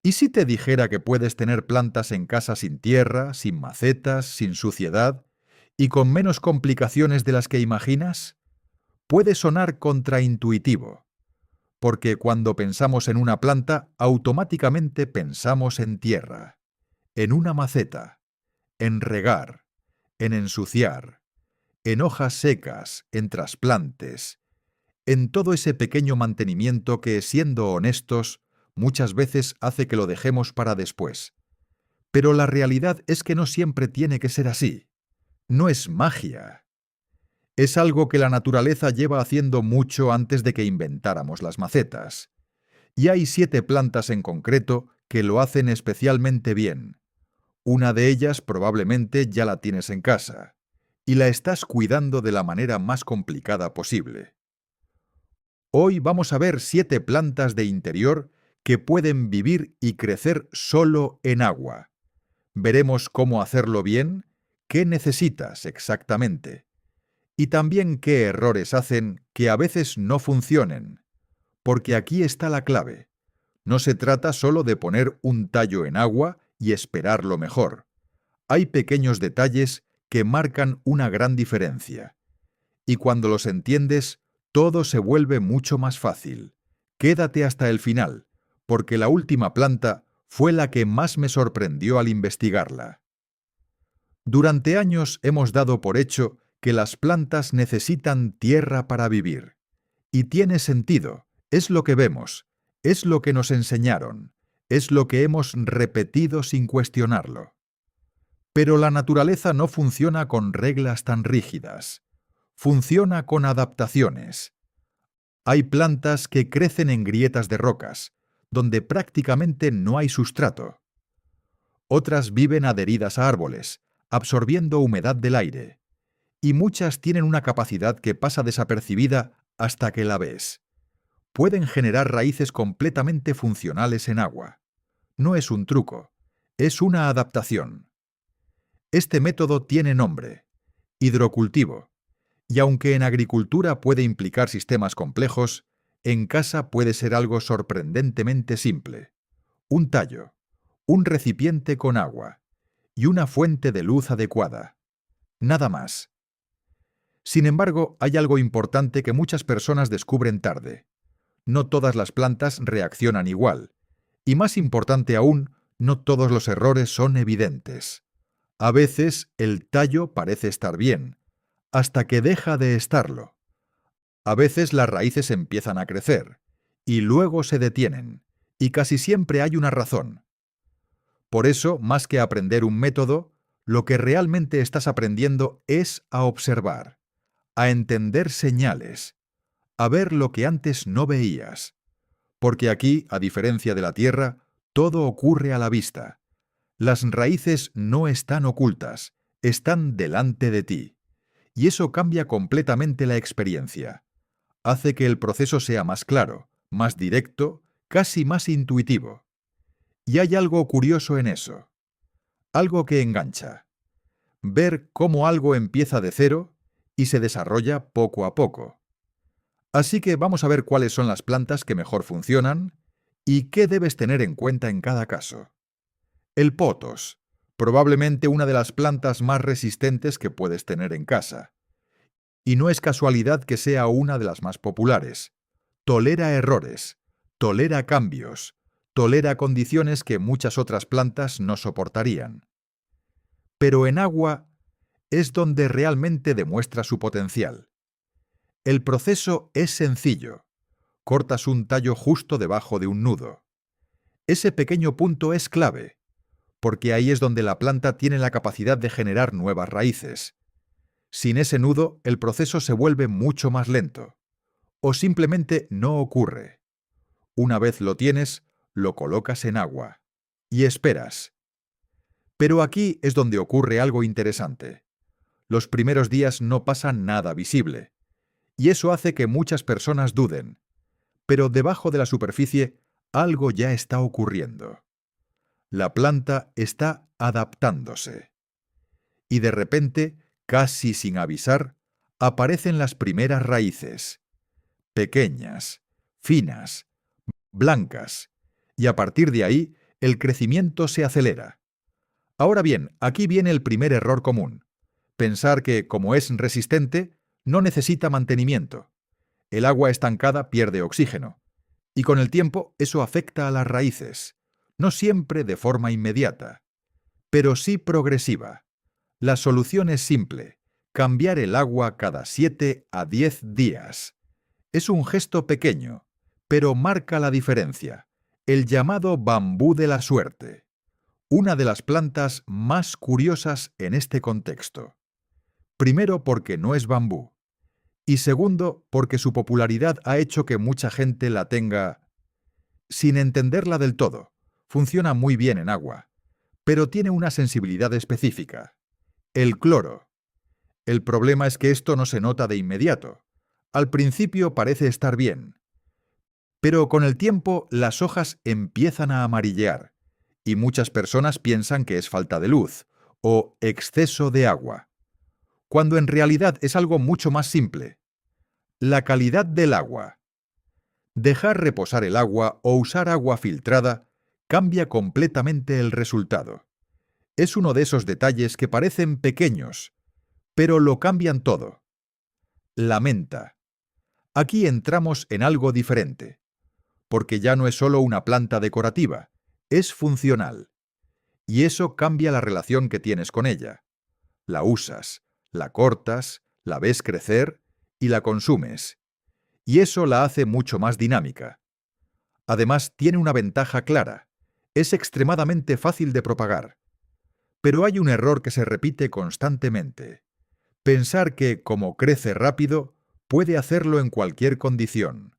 ¿Y si te dijera que puedes tener plantas en casa sin tierra, sin macetas, sin suciedad y con menos complicaciones de las que imaginas? Puede sonar contraintuitivo, porque cuando pensamos en una planta, automáticamente pensamos en tierra, en una maceta, en regar, en ensuciar, en hojas secas, en trasplantes, en todo ese pequeño mantenimiento que, siendo honestos, muchas veces hace que lo dejemos para después. Pero la realidad es que no siempre tiene que ser así. No es magia. Es algo que la naturaleza lleva haciendo mucho antes de que inventáramos las macetas. Y hay 7 plantas en concreto que lo hacen especialmente bien. Una de ellas probablemente ya la tienes en casa, y la estás cuidando de la manera más complicada posible. Hoy vamos a ver 7 plantas de interior que pueden vivir y crecer solo en agua. Veremos cómo hacerlo bien, qué necesitas exactamente, y también qué errores hacen que a veces no funcionen, porque aquí está la clave. No se trata solo de poner un tallo en agua y esperar lo mejor. Hay pequeños detalles que marcan una gran diferencia. Y cuando los entiendes, todo se vuelve mucho más fácil. Quédate hasta el final, porque la última planta fue la que más me sorprendió al investigarla. Durante años hemos dado por hecho que las plantas necesitan tierra para vivir. Y tiene sentido, es lo que vemos, es lo que nos enseñaron, es lo que hemos repetido sin cuestionarlo. Pero la naturaleza no funciona con reglas tan rígidas. Funciona con adaptaciones. Hay plantas que crecen en grietas de rocas, donde prácticamente no hay sustrato. Otras viven adheridas a árboles, absorbiendo humedad del aire. Y muchas tienen una capacidad que pasa desapercibida hasta que la ves. Pueden generar raíces completamente funcionales en agua. No es un truco, es una adaptación. Este método tiene nombre: hidrocultivo. Y aunque en agricultura puede implicar sistemas complejos, en casa puede ser algo sorprendentemente simple. Un tallo, un recipiente con agua y una fuente de luz adecuada. Nada más. Sin embargo, hay algo importante que muchas personas descubren tarde. No todas las plantas reaccionan igual. Y más importante aún, no todos los errores son evidentes. A veces el tallo parece estar bien, hasta que deja de estarlo. A veces las raíces empiezan a crecer, y luego se detienen, y casi siempre hay una razón. Por eso, más que aprender un método, lo que realmente estás aprendiendo es a observar, a entender señales, a ver lo que antes no veías. Porque aquí, a diferencia de la tierra, todo ocurre a la vista. Las raíces no están ocultas, están delante de ti. Y eso cambia completamente la experiencia. Hace que el proceso sea más claro, más directo, casi más intuitivo. Y hay algo curioso en eso. Algo que engancha. Ver cómo algo empieza de cero y se desarrolla poco a poco. Así que vamos a ver cuáles son las plantas que mejor funcionan y qué debes tener en cuenta en cada caso. El pothos, probablemente una de las plantas más resistentes que puedes tener en casa. Y no es casualidad que sea una de las más populares. Tolera errores, tolera cambios, tolera condiciones que muchas otras plantas no soportarían. Pero en agua es donde realmente demuestra su potencial. El proceso es sencillo. Cortas un tallo justo debajo de un nudo. Ese pequeño punto es clave, porque ahí es donde la planta tiene la capacidad de generar nuevas raíces. Sin ese nudo, el proceso se vuelve mucho más lento, o simplemente no ocurre. Una vez lo tienes, lo colocas en agua y esperas. Pero aquí es donde ocurre algo interesante. Los primeros días no pasa nada visible, y eso hace que muchas personas duden. Pero debajo de la superficie, algo ya está ocurriendo. La planta está adaptándose. Y de repente, casi sin avisar, aparecen las primeras raíces. Pequeñas, finas, blancas, y a partir de ahí el crecimiento se acelera. Ahora bien, aquí viene el primer error común: pensar que, como es resistente, no necesita mantenimiento. El agua estancada pierde oxígeno, y con el tiempo eso afecta a las raíces, no siempre de forma inmediata, pero sí progresiva. La solución es simple: cambiar el agua cada 7 a 10 días. Es un gesto pequeño, pero marca la diferencia. El llamado bambú de la suerte, una de las plantas más curiosas en este contexto. Primero, porque no es bambú, y segundo, porque su popularidad ha hecho que mucha gente la tenga sin entenderla del todo. Funciona muy bien en agua, pero tiene una sensibilidad específica: el cloro. El problema es que esto no se nota de inmediato. Al principio parece estar bien, pero con el tiempo las hojas empiezan a amarillear, y muchas personas piensan que es falta de luz o exceso de agua, cuando en realidad es algo mucho más simple: la calidad del agua. Dejar reposar el agua o usar agua filtrada cambia completamente el resultado. Es uno de esos detalles que parecen pequeños, pero lo cambian todo. La menta. Aquí entramos en algo diferente, porque ya no es solo una planta decorativa, es funcional. Y eso cambia la relación que tienes con ella. La usas, la cortas, la ves crecer y la consumes. Y eso la hace mucho más dinámica. Además, tiene una ventaja clara: es extremadamente fácil de propagar. Pero hay un error que se repite constantemente: pensar que, como crece rápido, puede hacerlo en cualquier condición.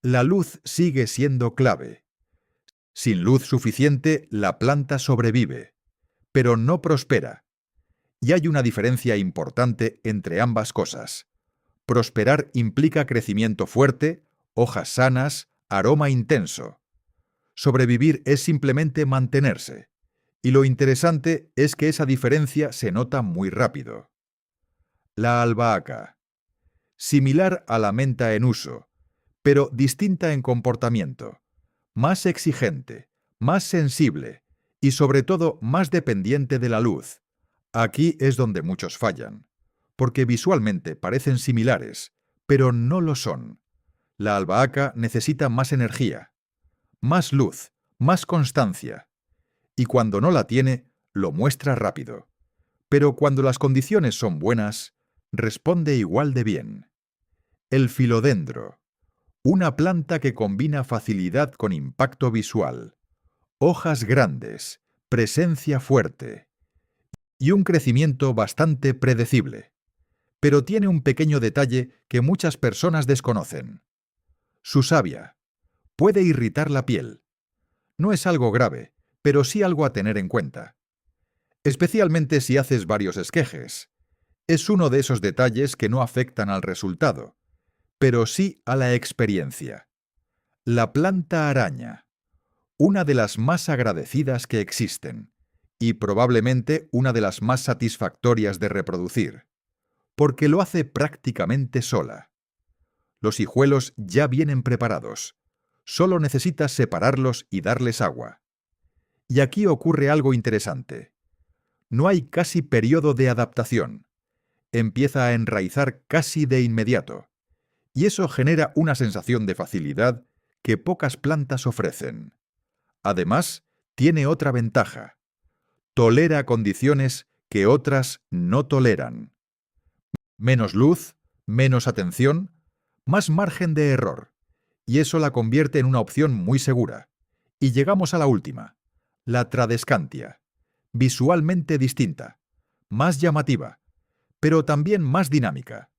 La luz sigue siendo clave. Sin luz suficiente, la planta sobrevive, pero no prospera. Y hay una diferencia importante entre ambas cosas. Prosperar implica crecimiento fuerte, hojas sanas, aroma intenso. Sobrevivir es simplemente mantenerse. Y lo interesante es que esa diferencia se nota muy rápido. La albahaca. Similar a la menta en uso, pero distinta en comportamiento. Más exigente, más sensible y sobre todo más dependiente de la luz. Aquí es donde muchos fallan, porque visualmente parecen similares, pero no lo son. La albahaca necesita más energía, más luz, más constancia, y cuando no la tiene, lo muestra rápido. Pero cuando las condiciones son buenas, responde igual de bien. El filodendro, una planta que combina facilidad con impacto visual, hojas grandes, presencia fuerte y un crecimiento bastante predecible. Pero tiene un pequeño detalle que muchas personas desconocen: su savia. Puede irritar la piel. No es algo grave, pero sí algo a tener en cuenta, especialmente si haces varios esquejes. Es uno de esos detalles que no afectan al resultado, pero sí a la experiencia. La planta araña, una de las más agradecidas que existen, y probablemente una de las más satisfactorias de reproducir, porque lo hace prácticamente sola. Los hijuelos ya vienen preparados, solo necesitas separarlos y darles agua. Y aquí ocurre algo interesante: no hay casi periodo de adaptación. Empieza a enraizar casi de inmediato, y eso genera una sensación de facilidad que pocas plantas ofrecen. Además, tiene otra ventaja: tolera condiciones que otras no toleran. Menos luz, menos atención, más margen de error, y eso la convierte en una opción muy segura. Y llegamos a la última, la tradescantia, visualmente distinta, más llamativa, pero también más dinámica.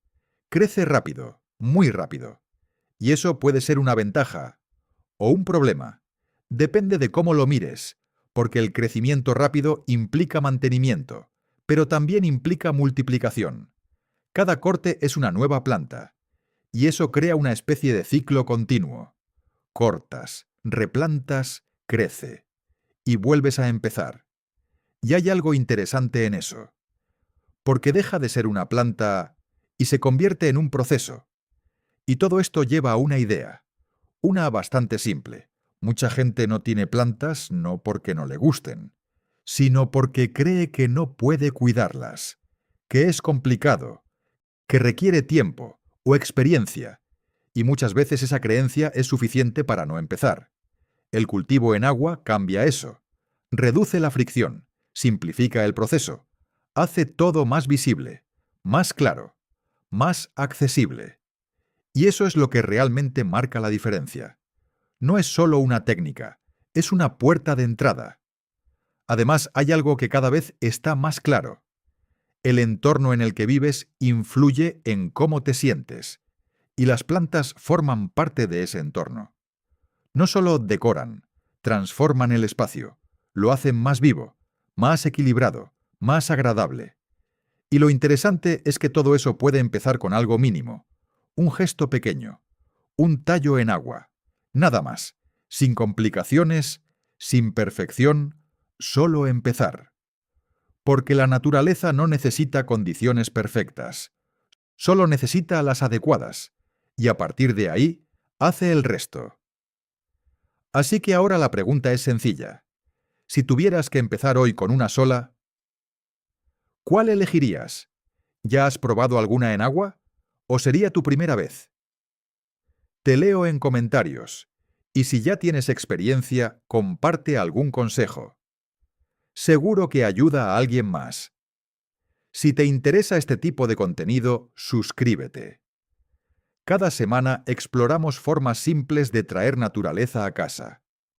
Crece rápido, muy rápido, y eso puede ser una ventaja o un problema. Depende de cómo lo mires, porque el crecimiento rápido implica mantenimiento, pero también implica multiplicación. Cada corte es una nueva planta, y eso crea una especie de ciclo continuo. Cortas, replantas, crece, y vuelves a empezar. Y hay algo interesante en eso, porque deja de ser una planta y se convierte en un proceso. Y todo esto lleva a una idea, una bastante simple, Mucha gente no tiene plantas no porque no le gusten, sino porque cree que no puede cuidarlas, que es complicado, que requiere tiempo o experiencia, y muchas veces esa creencia es suficiente para no empezar. El cultivo en agua cambia eso, reduce la fricción, simplifica el proceso, hace todo más visible, más claro, más accesible. Y eso es lo que realmente marca la diferencia. No es solo una técnica, es una puerta de entrada. Además, hay algo que cada vez está más claro. El entorno en el que vives influye en cómo te sientes, y las plantas forman parte de ese entorno. No solo decoran, transforman el espacio, lo hacen más vivo, más equilibrado, más agradable. Y lo interesante es que todo eso puede empezar con algo mínimo, un gesto pequeño, un tallo en agua, nada más, sin complicaciones, sin perfección, solo empezar. Porque la naturaleza no necesita condiciones perfectas, solo necesita las adecuadas, y a partir de ahí, hace el resto. Así que ahora la pregunta es sencilla. Si tuvieras que empezar hoy con una sola, ¿cuál elegirías? ¿Ya has probado alguna en agua? ¿O sería tu primera vez? Te leo en comentarios, y si ya tienes experiencia, comparte algún consejo. Seguro que ayuda a alguien más. Si te interesa este tipo de contenido, suscríbete. Cada semana exploramos formas simples de traer naturaleza a casa.